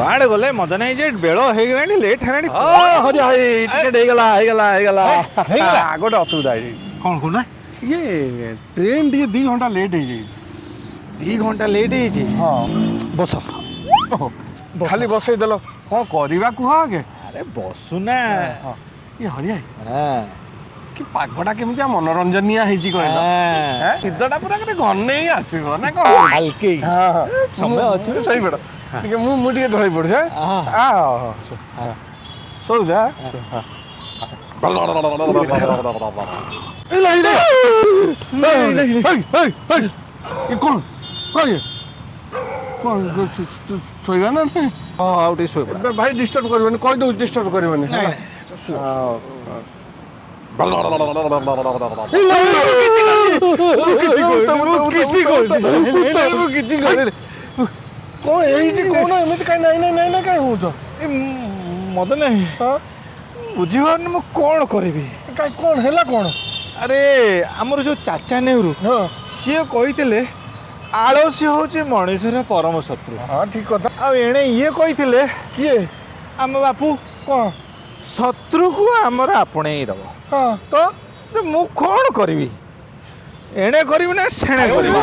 କୁଆଡ଼େ ଗଲେ ମଦ ନାହିଁ ଯେ ବେଳ ହେଇଗଲାଣି ଲେଟ୍ ହେଲାଣି ହରି ଭାଇ ଟିକେଟ୍ ହେଇଗଲା ଗୋଟେ ଅସୁବିଧା ହେଇଯାଇଛି କ'ଣ କହୁନା ଇଏ ଟ୍ରେନ୍ ଟିକେ 2 ଘଣ୍ଟା ଲେଟ୍ ହେଇଯାଇଛି 2 ଘଣ୍ଟା ଲେଟ୍ ହେଇଛି ହଁ ବସ ଖାଲି ବସେଇ ଦେଲ କ'ଣ କରିବା କୁହ ଆଗେ ଆରେ ବସୁନା ଇଏ ହରି ଭାଇ ହଁ କି ପାଗଟା କେମିତିଆ ମନୋରଞ୍ଜନିଆ ହେଇଛି କହିଲ ନିଦଟା ପୁରା କେତେ ଘନେଇ ଆସିବ ନା କ'ଣ ହାଲକେଇ ସମୟ ଅଛି ଶୋଇପଡ଼ ଟିକେ ମୁଁ ଟିକେ ଢଳି ପଡ଼ୁଛି ଶୋଉଛା କ'ଣ ଶୋଇବା ନା ନାଇଁ ଆଉ ଟିକେ ଶୋଇପଡ଼ ଭାଇ ଡିଷ୍ଟର୍ବ କରିବନି କହିଦେଉଛି ଡିଷ୍ଟର୍ବ କରିବନି କ'ଣ ହେଇଛି କହୁନ ଏମିତି କାହିଁ ନାଇଁ କାହିଁ ହେଉଛ ମଦ ନାହିଁ ବୁଝିପାରୁନି ମୁଁ କ'ଣ କରିବି କାହିଁ କ'ଣ ହେଲା କ'ଣ ଆରେ ଆମର ଯୋଉ ଚାଚା ନେହେରୁ ସିଏ କହିଥିଲେ ଆଳସ୍ୟ ହେଉଛି ମଣିଷର ପରମ ଶତ୍ରୁ ହଁ ଠିକ କଥା ଆଉ ଏଣେ ଇଏ କହିଥିଲେ କିଏ ଆମ ବାପୁ କ'ଣ ଶତ୍ରୁକୁ ଆମର ଆପଣେଇ ଦେବ ହଁ ତ ମୁଁ କ'ଣ କରିବି ଏଣେ କରିବି ନା ସେଣେ କରିବି